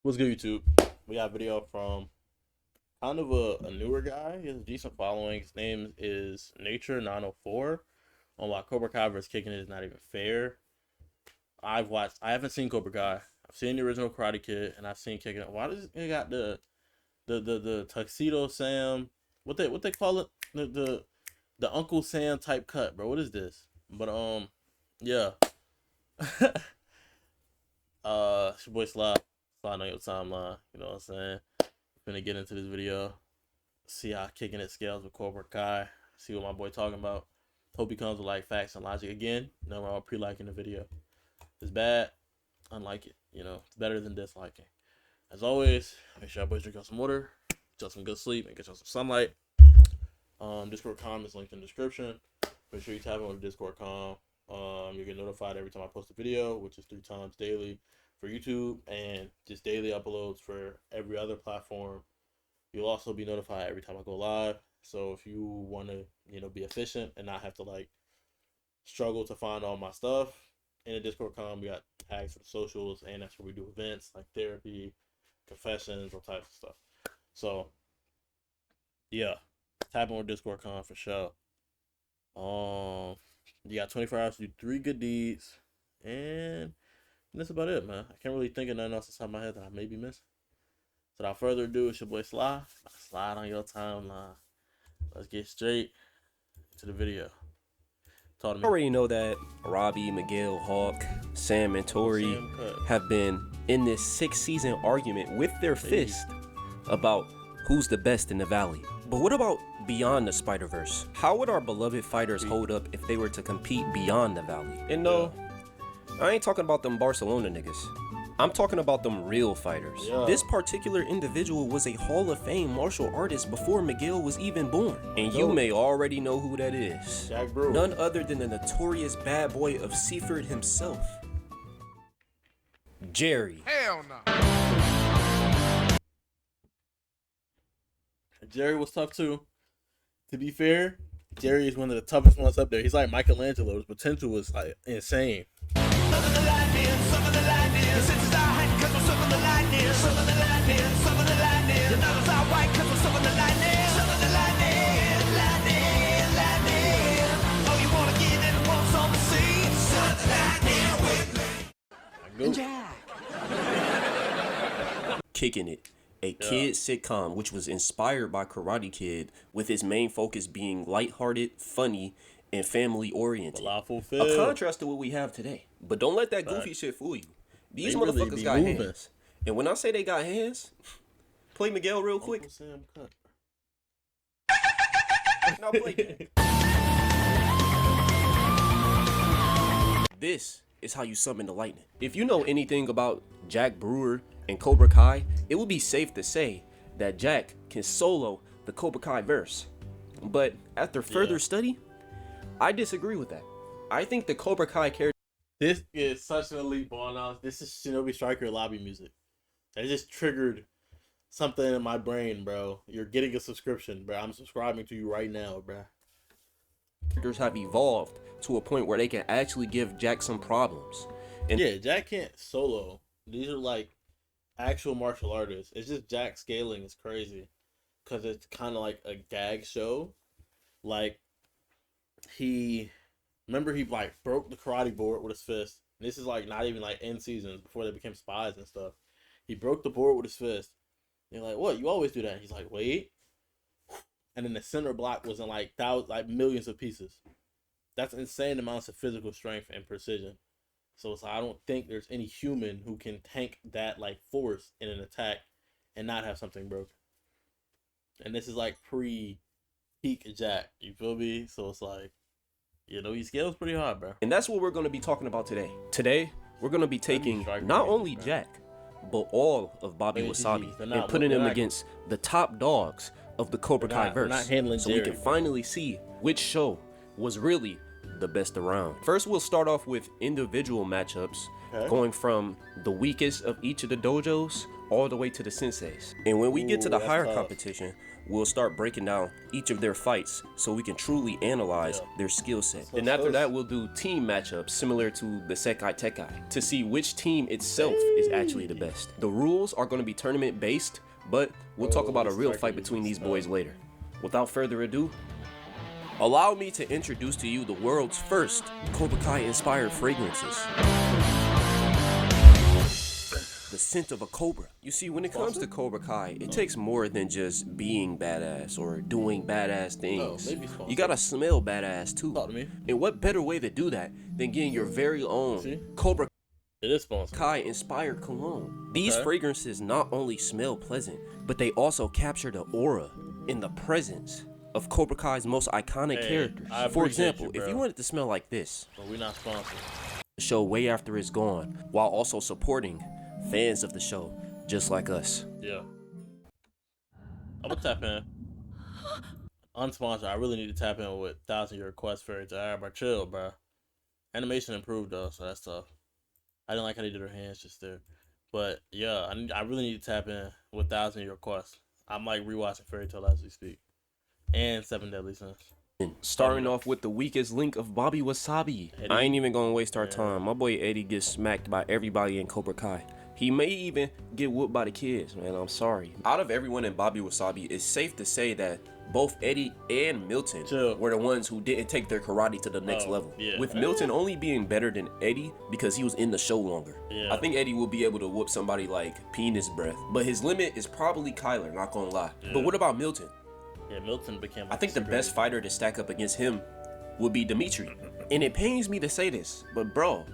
What's good, YouTube? We got a video from kind of a newer guy. He has a decent following. His name is Nature904 on why Cobra Kai vs. Kickin is not even fair. I haven't seen Cobra Kai. I've seen the original Karate Kid and I've seen Kickin. Why does it got the tuxedo Sam? What they call it? The Uncle Sam type cut, bro. What is this? But yeah. It's your boy Slide on your timeline. You know what I'm saying? Gonna get into this video, see how Kickin it scales with Cobra Kai, see what my boy talking about. Hope he comes with like facts and logic again. No, we're all pre-liking the video. If it's bad, unlike it. You know, it's better than disliking. As always, make sure y'all boys drink out some water, get y'all some good sleep, and get y'all some sunlight. Discord com is linked in the description. Make sure you tap in with the Discord com. You get notified every time I post a video, which is 3 times daily for YouTube, and just daily uploads for every other platform. You'll also be notified every time I go live. So if you want to, be efficient and not have to like struggle to find all my stuff in the Discord com, we got tags for the socials, and that's where we do events like therapy, confessions, all types of stuff. So yeah, tap on Discord com for sure. You got 24 hours to do 3 good deeds, and that's about it, man. I can't really think of nothing else inside my head that I may be missing. So without further ado, it's your boy Slide on your timeline. Let's get straight to the video. Talk to me. I already know that Robbie, Miguel, Hawk, Sam, and Tori have been in this 6-season argument with their fist about who's the best in the valley. But what about beyond the Spider-Verse? How would our beloved fighters hold up if they were to compete beyond the valley? And no, I ain't talking about them Barcelona niggas. I'm talking about them real fighters. This particular individual was a Hall of Fame martial artist before Miguel was even born. And you may already know who that is. Jack Brewer. None other than the notorious bad boy of Seaford himself, Jerry. Hell no. Jerry was tough too. To be fair, Jerry is one of the toughest ones up there. He's like Michelangelo. His potential was like insane. Kickin It, a kid sitcom which was inspired by Karate Kid, with its main focus being lighthearted, funny, and family oriented. A contrast to what we have today. But don't let that goofy shit fool you. These motherfuckers really got hands. And when I say they got hands, play Miguel real quick. Now play that. This is how you summon the lightning. If you know anything about Jack Brewer and Cobra Kai, it would be safe to say that Jack can solo the Cobra Kai verse. But after further study, I disagree with that. I think the Cobra Kai character. This is such an elite ball knowledge. This is Shinobi Striker lobby music. That just triggered something in my brain, bro. You're getting a subscription, bro. I'm subscribing to you right now, bro. Characters have evolved to a point where they can actually give Jack some problems. And yeah, Jack can't solo. These are like actual martial artists. It's just Jack scaling is crazy because it's kind of like a gag show. Like remember he like broke the karate board with his fist. This is like not even like end seasons before they became spies and stuff. He broke the board with his fist. They're like, "What? You always do that?" And he's like, "Wait." And then the center block was in like millions of pieces. That's insane amounts of physical strength and precision. So it's like, I don't think there's any human who can tank that like force in an attack and not have something broken. And this is like pre-peak Jack. You feel me? So it's like, he scales pretty hard, bro. And that's what we're going to be talking about today. Today, we're going to be taking not only Jack, but all of Bobby Wasabi and putting him against the top dogs of the Cobra Kai verse, so we can finally see which show was really the best around. First, we'll start off with individual matchups, going from the weakest of each of the dojos all the way to the senseis. And when we get to the higher competition, we'll start breaking down each of their fights so we can truly analyze their skill set. And after that, we'll do team matchups similar to the Sekai Tekai to see which team itself is actually the best. The rules are going to be tournament based, but we'll talk about a real fight between these boys later. Without further ado, allow me to introduce to you the world's first Cobra Kai inspired fragrances. The scent of a cobra. You see, when it comes to Cobra Kai, it takes more than just being badass or doing badass things. You gotta smell badass too. And what better way to do that than getting your very own Cobra Kai inspired cologne? These fragrances not only smell pleasant, but they also capture the aura and the presence of Cobra Kai's most iconic characters. For example, if you wanted to smell like this, but we're not sponsored. The show way after it's gone, while also supporting fans of the show just like us. Yeah. I'm gonna tap in. Unsponsored. I really need to tap in with 1,000 Year Quest Fairy to Alright, bro. Chill, bro. Animation improved though, so that's tough. I didn't like how they did her hands just there. But yeah, I really need to tap in with 1,000 Year Quest. I'm like rewatching Fairy Tail as we speak. And 7 Deadly Sins. Starting off with the weakest link of Bobby Wasabi. Eddie. I ain't even gonna waste our time. My boy Eddie gets smacked by everybody in Cobra Kai. He may even get whooped by the kids, man. I'm sorry. Out of everyone in Bobby Wasabi, it's safe to say that both Eddie and Milton were the ones who didn't take their karate to the next level. With Milton only being better than Eddie because he was in the show longer. I think Eddie will be able to whoop somebody like Penis Breath, but his limit is probably Kyler, not gonna lie. But what about Milton? Yeah, Milton became. I think the best fighter to stack up against him would be Dimitri. And it pains me to say this, but bro,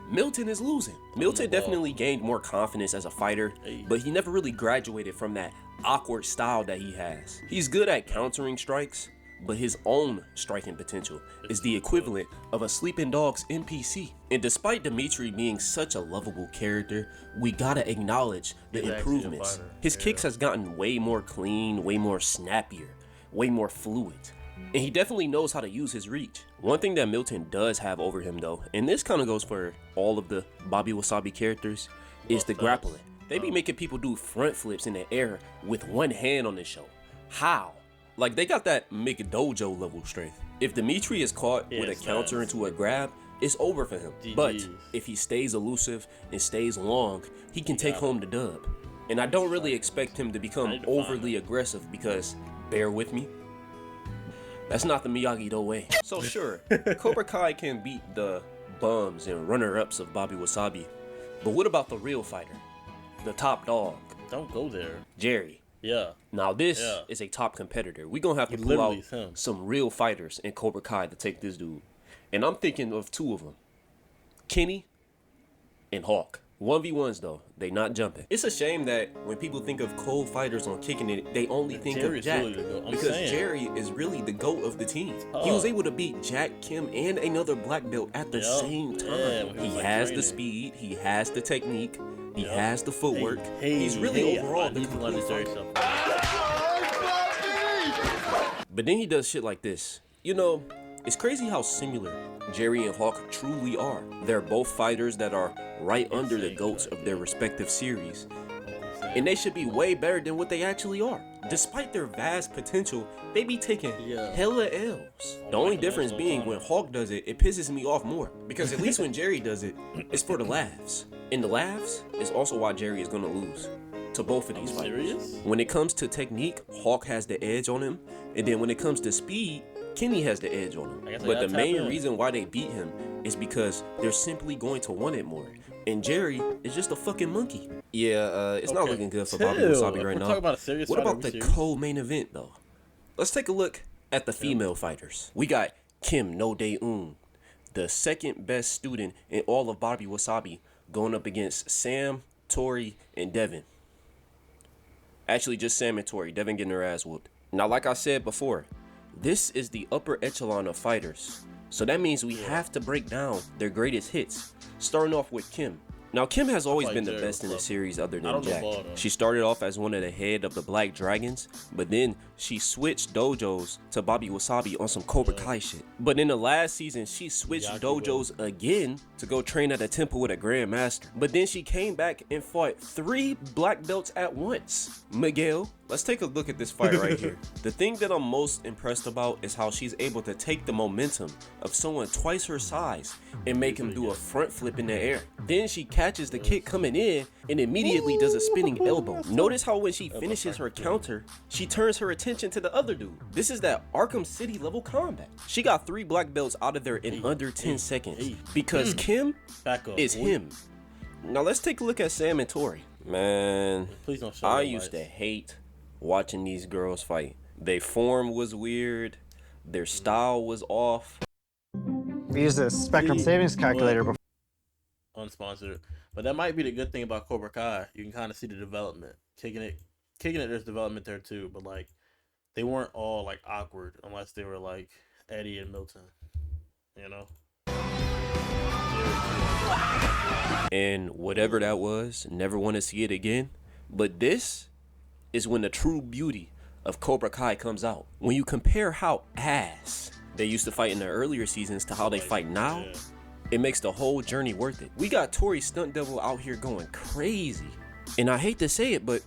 Milton is losing. Milton definitely gained more confidence as a fighter, but he never really graduated from that awkward style that he has. He's good at countering strikes, but his own striking potential is the equivalent of a sleeping dog's NPC. And despite Dimitri being such a lovable character, we gotta acknowledge the improvements. His kicks has gotten way more clean, way more snappier, way more fluid. And he definitely knows how to use his reach. One thing that Milton does have over him though, and this kind of goes for all of the Bobby Wasabi characters, is the grappling. They be making people do front flips in the air with one hand on this show. How? Like, they got that McDojo level strength. If Dimitri is caught with a counter into a grab, it's over for him. But if he stays elusive and stays long, he can take home the dub. And I don't really expect him to become overly aggressive because, bear with me, that's not the Miyagi-Do way. So sure, Cobra Kai can beat the bums and runner-ups of Bobby Wasabi. But what about the real fighter? The top dog. Don't go there. Jerry. Yeah. Now this is a top competitor. We're gonna have to pull out some real fighters in Cobra Kai to take this dude. And I'm thinking of two of them. Kenny and Hawk. 1v1s though, they not jumping. It's a shame that when people think of cold fighters on Kickin It, they only think of Jack. Because Jerry is really the GOAT of the team. He was able to beat Jack, Kim, and another black belt at the same time. He has the speed, he has the technique, he has the footwork. He's really overall the complete fighter. But then he does shit like this. You know, it's crazy how similar Jerry and Hawk truly are. They're both fighters that are right under the GOATs of their respective series. And they should be way better than what they actually are. Despite their vast potential, they be taking hella L's. The only difference being when Hawk does it, it pisses me off more. Because at least when Jerry does it, it's for the laughs. And the laughs is also why Jerry is gonna lose to both of these fighters. When it comes to technique, Hawk has the edge on him. And then when it comes to speed, Kenny has the edge on him. But the main reason why they beat him is because they're simply going to want it more. And Jerry is just a fucking monkey. Yeah, it's not looking good for Bobby Wasabi right now. What about the co-main event though? Let's take a look at the female fighters. We got Kim No Dae-un, the second best student in all of Bobby Wasabi, going up against Sam, Tori, and Devin. Actually, just Sam and Tori. Devin getting her ass whooped. Now, like I said before, this is the upper echelon of fighters. So that means we have to break down their greatest hits. Starting off with Kim. Now, Kim has always like been the Jerry best in the was series other I than don't know Jack. ball, though. She started off as one of the head of the Black Dragons, but then she switched dojos to Bobby Wasabi on some Cobra Kai shit. But in the last season, she switched dojos again to go train at a temple with a Grand Master. But then she came back and fought 3 black belts at once. Miguel, let's take a look at this fight right here. The thing that I'm most impressed about is how she's able to take the momentum of someone twice her size and make him do a front flip in the air. Then she catches the kick coming in and immediately does a spinning elbow. Notice how when she finishes her counter, she turns her attention to the other dude. This is that Arkham City level combat. She got 3 black belts out of there in under 10 seconds because Kim is him. Now let's take a look at Sam and Tori. Man, please don't show I used to hate watching these girls fight. Their form was weird, their style was off. We used the Spectrum Savings Calculator before. Unsponsored, but that might be the good thing about Cobra Kai. You can kind of see the development. Kicking it. There's development there too, but like they weren't all like awkward unless they were like Eddie and Milton, you know. And whatever that was, never want to see it again. But this is when the true beauty of Cobra Kai comes out. When you compare how ass they used to fight in the earlier seasons to how they fight now, it makes the whole journey worth it. We got Tori Stunt Double out here going crazy. And I hate to say it, but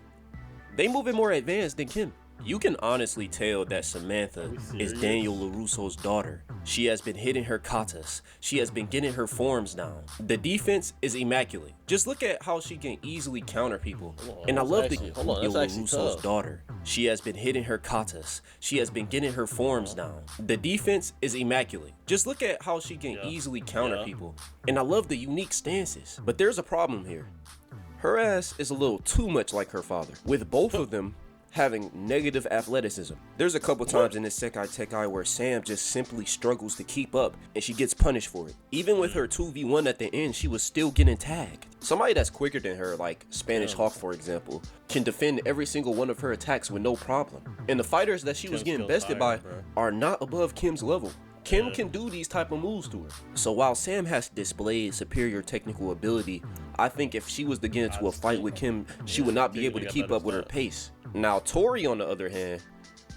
they moving more advanced than Kim. You can honestly tell that Samantha is Daniel LaRusso's daughter. She has been hitting her katas. She has been getting her forms down. The defense is immaculate. Just look at how she can easily counter people. And I love Daniel LaRusso's daughter. She has been hitting her katas. She has been getting her forms down. The defense is immaculate. Just look at how she can easily counter people. And I love the unique stances. But there's a problem here. Her ass is a little too much like her father, with both of them having negative athleticism. There's a couple times in this Sekai Tekai where Sam just simply struggles to keep up and she gets punished for it. Even with her 2v1 at the end, she was still getting tagged. Somebody that's quicker than her, like Spanish Hawk for example, can defend every single one of her attacks with no problem. And the fighters that she was getting bested by are not above Kim's level. Kim can do these type of moves to her. So while Sam has displayed superior technical ability, I think if she was to get into a fight with Kim, she would not be able to keep up with her pace. Now Tori, on the other hand,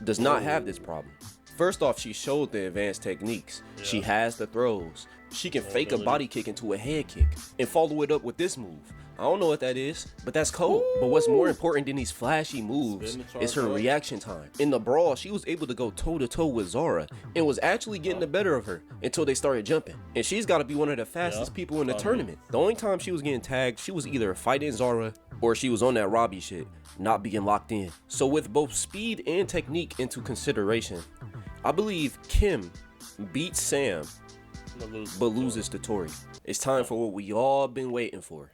does not have this problem. First off, she showed the advanced techniques. She has the throws. She can fake a body kick into a head kick and follow it up with this move. I don't know what that is, but that's cold. But what's more important than these flashy moves is her reaction time. In the brawl, she was able to go toe-to-toe with Zara and was actually getting the better of her until they started jumping. And she's got to be one of the fastest people in the tournament. The only time she was getting tagged, she was either fighting Zara or she was on that Robbie shit, not being locked in. So with both speed and technique into consideration, I believe Kim beats Sam but loses to Tori. It's time for what we all been waiting for.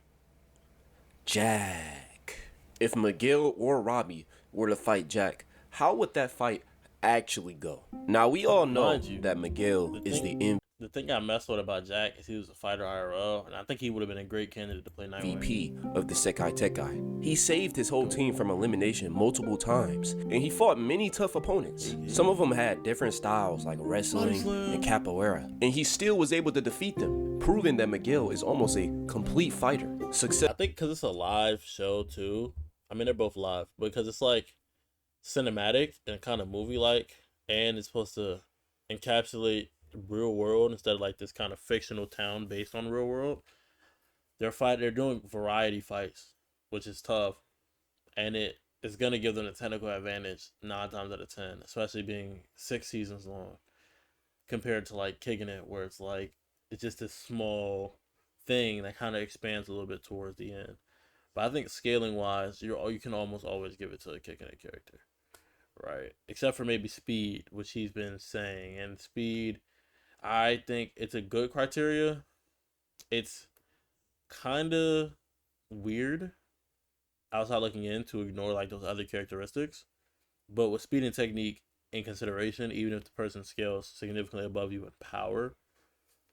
Jack. If Miguel or Robbie were to fight Jack, how would that fight actually go? Now we all know that Miguel is the MVP. The thing I messed with about Jack is he was a fighter IRL, and I think he would have been a great candidate to play MVP of the Sekai Tekai. He saved his whole team from elimination multiple times, and he fought many tough opponents. Some of them had different styles like wrestling and capoeira, and he still was able to defeat them, proving that Miguel is almost a complete fighter. I think because it's a live show too. I mean, they're both live, because it's like cinematic and kind of movie-like, and it's supposed to encapsulate real world instead of like this kind of fictional town based on real world. They're doing variety fights, which is tough, and it is gonna give them a technical advantage 9 times out of 10, especially being 6 seasons long compared to like Kickin' It, where it's like it's just this small thing that kind of expands a little bit towards the end. But I think scaling wise, you can almost always give it to a Kickin' It character, right? Except for maybe Speed, which he's been saying, and Speed, I think it's a good criteria. It's kind of weird outside looking in to ignore like those other characteristics. But with speed and technique in consideration, even if the person scales significantly above you in power,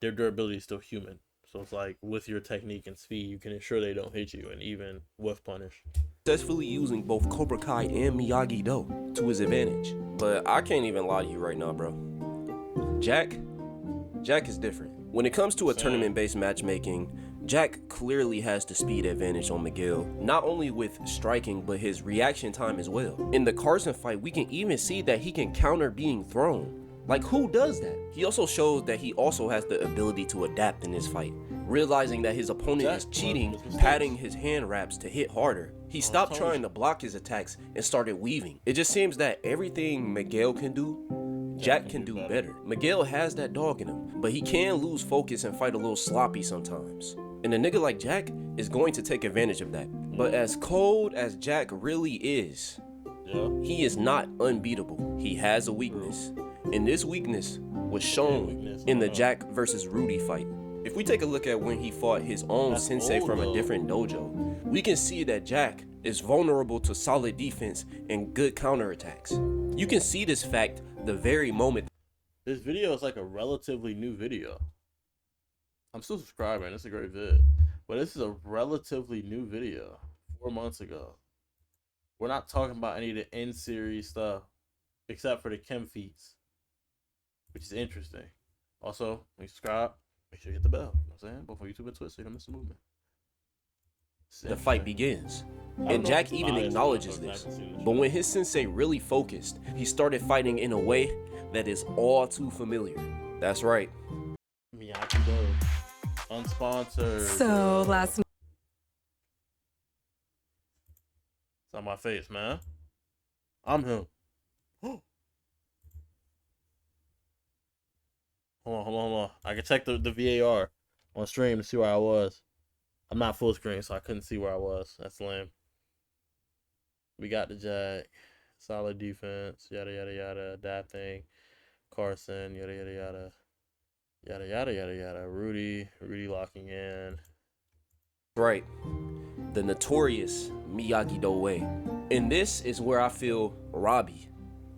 their durability is still human. So it's like with your technique and speed, you can ensure they don't hit you and even whiff punish. Successfully using both Cobra Kai and Miyagi-Do to his advantage. But I can't even lie to you right now, bro. Jack is different. When it comes to a tournament-based matchmaking, Jack clearly has the speed advantage on Miguel, not only with striking, but his reaction time as well. In the Carson fight, we can even see that he can counter being thrown. Like, who does that? He also shows that he also has the ability to adapt in this fight. Realizing that his opponent is cheating, padding his hand wraps to hit harder, he stopped trying to block his attacks and started weaving. It just seems that everything Miguel can do, Jack can do better. Miguel has that dog in him, but he can lose focus and fight a little sloppy sometimes. And a nigga like Jack is going to take advantage of that. But as cold as Jack really is, he is not unbeatable. He has a weakness. And this weakness was shown in the Jack versus Rudy fight. If we take a look at when he fought his own sensei from a different dojo, we can see that Jack is vulnerable to solid defense and good counterattacks. You can see this fact the very moment. This video is like a relatively new video. I'm still subscribing, it's a great vid. But this is a relatively new video, 4 months ago. We're not talking about any of the in-series stuff, except for the chem feats, which is interesting. Also, when you subscribe, make sure you hit the bell. You know what I'm saying? Both on YouTube and Twitch so you don't miss the movement. The fight begins. And Jack even acknowledges this. But when his sensei really focused, he started fighting in a way that is all too familiar. That's right. Miyagi-Do. Unsponsored. So last night. It's on my face, man. I'm him. Hold on. I can check the VAR on stream to see where I was. I'm not full screen, so I couldn't see where I was. That's lame. We got the Jack. Solid defense. Yada, yada, yada. Adapting. Carson. Yada, yada, yada. Yada, yada, yada, yada. Rudy locking in. Right. The notorious Miyagi-Do way. And this is where I feel Robbie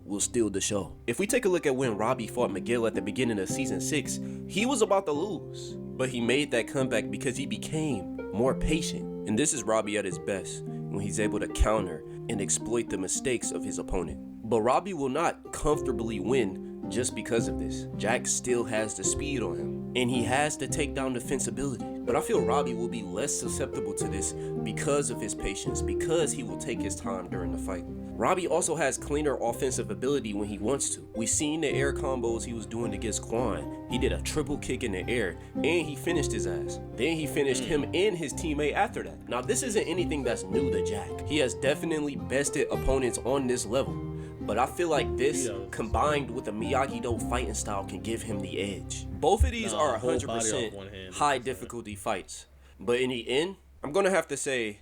will steal the show. If we take a look at when Robbie fought Miguel at the beginning of season 6, he was about to lose. But he made that comeback because he became more patient. And this is Robbie at his best, when he's able to counter and exploit the mistakes of his opponent. But Robbie will not comfortably win just because of this. Jack still has the speed on him, and he has the takedown defensibility. But I feel Robbie will be less susceptible to this because of his patience, because he will take his time during the fight. Robbie also has cleaner offensive ability when he wants to. We've seen the air combos he was doing against Quan. He did a triple kick in the air, and he finished his ass. Then he finished him and his teammate after that. Now, this isn't anything that's new to Jack. He has definitely bested opponents on this level. But I feel like this, combined with the Miyagi-Do fighting style, can give him the edge. Both of these are 100% high difficulty fights. But in the end, I'm going to have to say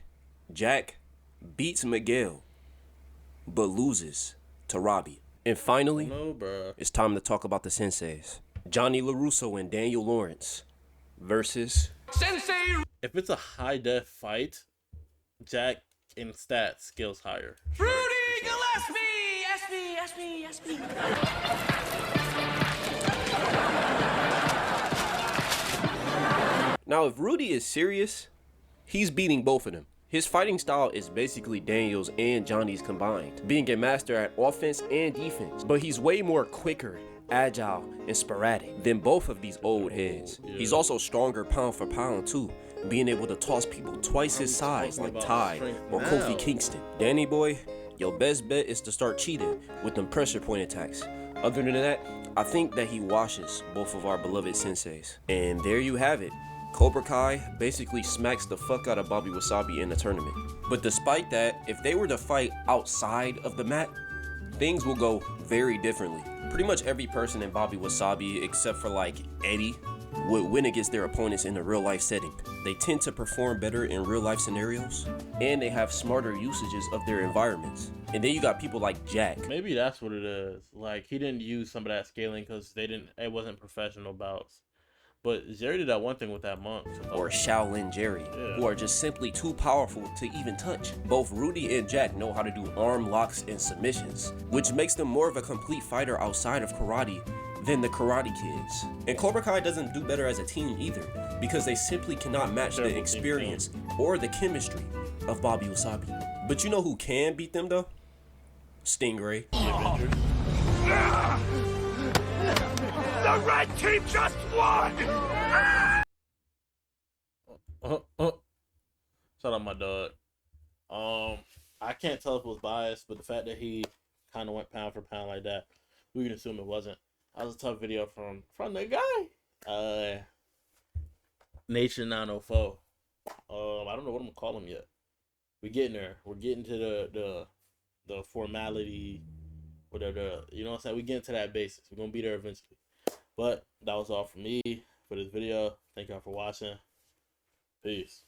Jack beats Miguel, but loses to Robbie. And finally, it's time to talk about the senseis. Johnny LaRusso and Daniel Lawrence versus Sensei. If it's a high def fight, Jack in stats skills higher. Rudy Gillespie! SP. Now, if Rudy is serious, he's beating both of them. His fighting style is basically Daniel's and Johnny's combined, being a master at offense and defense. But he's way more quicker, agile, and sporadic than both of these old heads. He's also stronger pound for pound too, being able to toss people twice his size like Ty or Kofi Kingston. Danny boy, your best bet is to start cheating with them pressure point attacks. Other than that, I think that he washes both of our beloved senseis. And there you have it. Cobra Kai basically smacks the fuck out of Bobby Wasabi in the tournament. But despite that, if they were to fight outside of the mat, things will go very differently. Pretty much every person in Bobby Wasabi, except for like Eddie, would win against their opponents in a real life setting. They tend to perform better in real life scenarios, and they have smarter usages of their environments. And then you got people like Jack. Maybe that's what it is. Like, he didn't use some of that scaling because it wasn't professional bouts. But Jerry did that one thing with that monk. Or Shaolin Jerry, who are just simply too powerful to even touch. Both Rudy and Jack know how to do arm locks and submissions, which makes them more of a complete fighter outside of karate than the Karate Kids. And Cobra Kai doesn't do better as a team either, because they simply cannot match the experience or the chemistry of Bobby Wasabi. But you know who can beat them though? Stingray. The red team just won! Shout out my dog. I can't tell if it was biased, but the fact that he kind of went pound for pound like that, we can assume it wasn't. That was a tough video from the guy. Nation 904. I don't know what I'm gonna call him yet. We're getting there. We're getting to the formality, whatever. You know what I'm saying? We get into that basis. We're gonna be there eventually. But that was all for me for this video. Thank y'all for watching. Peace.